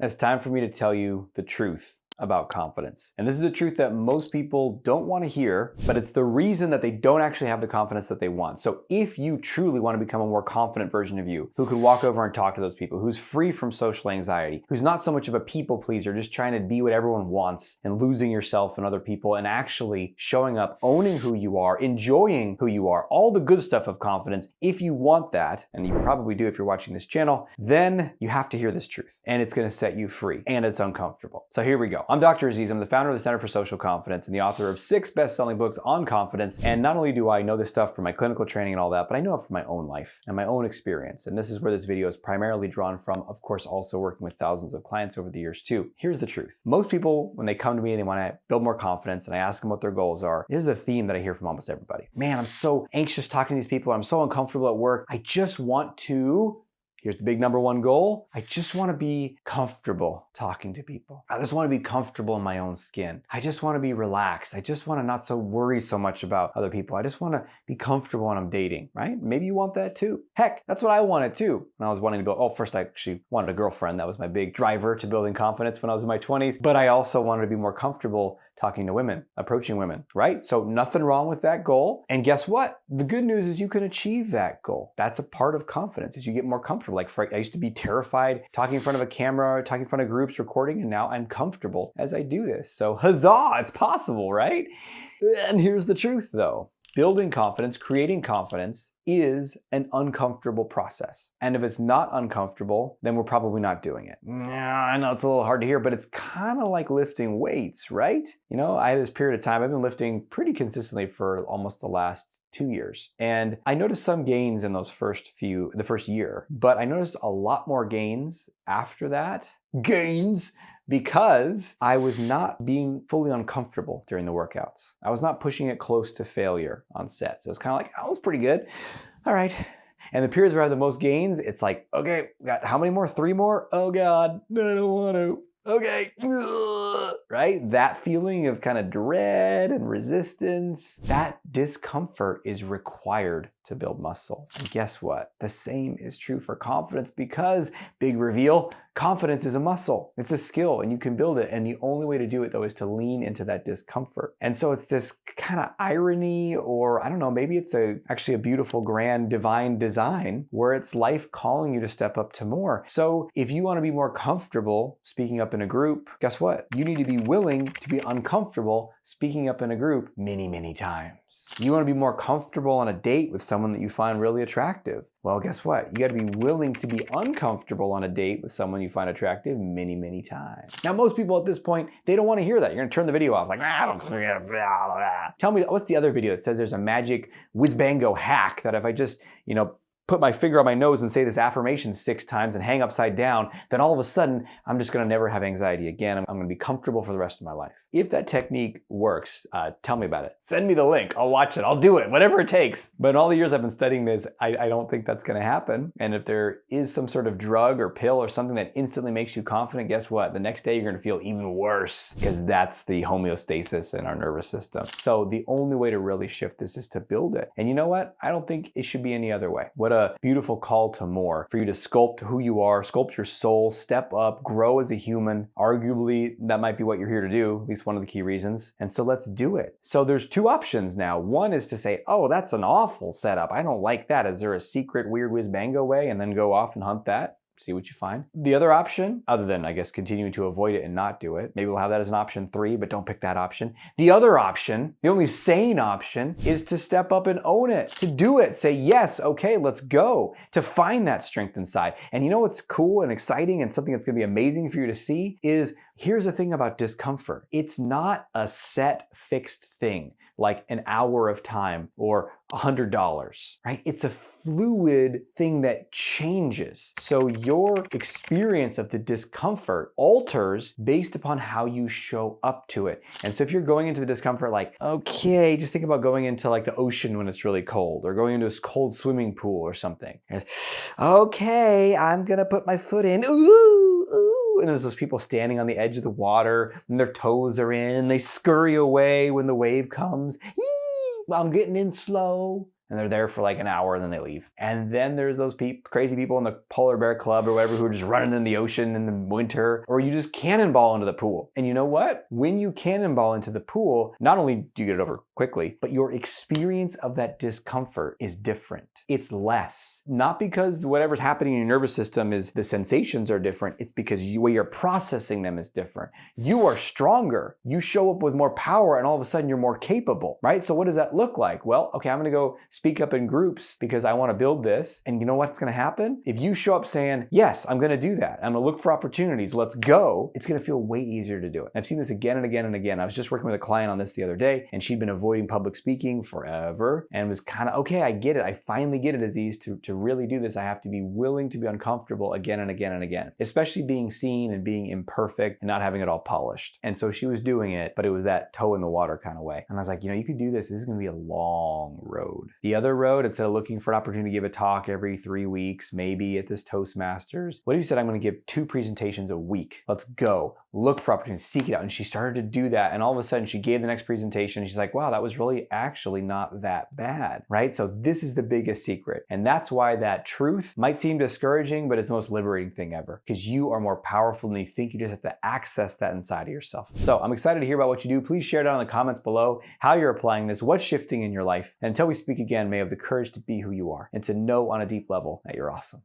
It's time for me to tell you the truth about confidence. And this is a truth that most people don't want to hear, but it's the reason that they don't actually have the confidence that they want. So if you truly want to become a more confident version of you, who can walk over and talk to those people, who's free from social anxiety, who's not so much of a people pleaser, just trying to be what everyone wants and losing yourself and other people and actually showing up, owning who you are, enjoying who you are, all the good stuff of confidence, if you want that, and you probably do if you're watching this channel, then you have to hear this truth and it's going to set you free and it's uncomfortable. So here we go. I'm Dr. Aziz. I'm the founder of the Center for Social Confidence and the author of 6 best-selling books on confidence. And not only do I know this stuff from my clinical training and all that, but I know it from my own life and my own experience. And this is where this video is primarily drawn from, of course, also working with thousands of clients over the years too. Here's the truth. Most people, when they come to me and they want to build more confidence and I ask them what their goals are, here's a theme that I hear from almost everybody. Man, I'm so anxious talking to these people. I'm so uncomfortable at work. I just want to... Here's the big number one goal. I just want to be comfortable talking to people. I just want to be comfortable in my own skin. I just want to be relaxed. I just want to not so worry so much about other people. I just want to be comfortable when I'm dating, right? Maybe you want that too. Heck, that's what I wanted too. When I was wanting to build, first I actually wanted a girlfriend. That was my big driver to building confidence when I was in my 20s. But I also wanted to be more comfortable talking to women, approaching women, right? So nothing wrong with that goal. And guess what? The good news is you can achieve that goal. That's a part of confidence as you get more comfortable. Like I used to be terrified talking in front of a camera, talking in front of groups, recording, and now I'm comfortable as I do this. So huzzah, it's possible, right? And here's the truth though. Building confidence, creating confidence is an uncomfortable process. And if it's not uncomfortable, then we're probably not doing it. I know it's a little hard to hear, but it's kind of like lifting weights, right? You know, I had this period of time, I've been lifting pretty consistently for almost the last 2 years. And I noticed some gains in the first year, but I noticed a lot more gains after that. Because I was not being fully uncomfortable during the workouts. I was not pushing it close to failure on set. So it's kind of like, oh, that was pretty good. All right. And the periods where I had the most gains, it's like, okay, got how many more? 3 more? Oh God, no, I don't want to. Okay, right? That feeling of kind of dread and resistance, that discomfort is required to build muscle. And guess what? The same is true for confidence because, big reveal, confidence is a muscle. It's a skill and you can build it. And the only way to do it though is to lean into that discomfort. And so it's this kind of irony, or I don't know, maybe it's actually a beautiful, grand, divine design where it's life calling you to step up to more. So if you want to be more comfortable speaking up in a group, guess what? You need to be willing to be uncomfortable speaking up in a group many, many times. You want to be more comfortable on a date with someone that you find really attractive. Well, guess what? You got to be willing to be uncomfortable on a date with someone you find attractive many, many times. Now, most people at this point, they don't want to hear that. You're going to turn the video off like, I don't see it. Blah, blah, blah. Tell me, what's the other video that says there's a magic whiz-bango hack that if I just, put my finger on my nose and say this affirmation 6 times and hang upside down, then all of a sudden, I'm just gonna never have anxiety again. I'm gonna be comfortable for the rest of my life. If that technique works, tell me about it. Send me the link, I'll watch it, I'll do it, whatever it takes. But in all the years I've been studying this, I don't think that's gonna happen. And if there is some sort of drug or pill or something that instantly makes you confident, guess what? The next day you're gonna feel even worse because that's the homeostasis in our nervous system. So the only way to really shift this is to build it. And you know what? I don't think it should be any other way. What a beautiful call to more, for you to sculpt who you are, sculpt your soul, step up, grow as a human. Arguably, that might be what you're here to do, at least one of the key reasons. And so let's do it. So there's 2 options now. One is to say, oh, that's an awful setup. I don't like that. Is there a secret weird whiz-bango way? And then go off and hunt that. See what you find. The other option, other than I guess continuing to avoid it and not do it, maybe we'll have that as an option 3, but don't pick that option. The other option, the only sane option, is to step up and own it, to do it, say yes, okay, let's go, to find that strength inside. And you know what's cool and exciting and something that's gonna be amazing for you to see is, here's the thing about discomfort. It's not a set fixed thing, like an hour of time or $100, right? It's a fluid thing that changes. So your experience of the discomfort alters based upon how you show up to it. And so if you're going into the discomfort like, okay, just think about going into like the ocean when it's really cold, or going into a cold swimming pool or something. Okay, I'm gonna put my foot in, ooh, ooh. And there's those people standing on the edge of the water and their toes are in, they scurry away when the wave comes. I'm getting in slow. and they're there for like an hour and then they leave. And then there's those crazy people in the polar bear club or whatever who are just running in the ocean in the winter, or you just cannonball into the pool. And you know what? When you cannonball into the pool, not only do you get it over quickly, but your experience of that discomfort is different. It's less. Not because whatever's happening in your nervous system is the sensations are different. It's because the way you're processing them is different. You are stronger. You show up with more power and all of a sudden you're more capable, right? So what does that look like? Well, okay, I'm gonna go speak up in groups because I wanna build this. And you know what's gonna happen? If you show up saying, yes, I'm gonna do that. I'm gonna look for opportunities. Let's go. It's gonna feel way easier to do it. I've seen this again and again and again. I was just working with a client on this the other day and she'd been avoiding public speaking forever and was kind of, okay, I get it. I finally get it, Aziz. To really do this, I have to be willing to be uncomfortable again and again and again, especially being seen and being imperfect and not having it all polished. And so she was doing it, but it was that toe in the water kind of way. And I was like, you could do this. This is going to be a long road. The other road, instead of looking for an opportunity to give a talk every 3 weeks, maybe at this Toastmasters, what if you said, I'm going to give 2 presentations a week? Let's go. Look for opportunities, seek it out. And she started to do that. And all of a sudden she gave the next presentation. And she's like, wow, that was really actually not that bad, right? So this is the biggest secret. And that's why that truth might seem discouraging, but it's the most liberating thing ever because you are more powerful than you think. You just have to access that inside of yourself. So I'm excited to hear about what you do. Please share down in the comments below how you're applying this, what's shifting in your life. And until we speak again, may you have the courage to be who you are and to know on a deep level that you're awesome.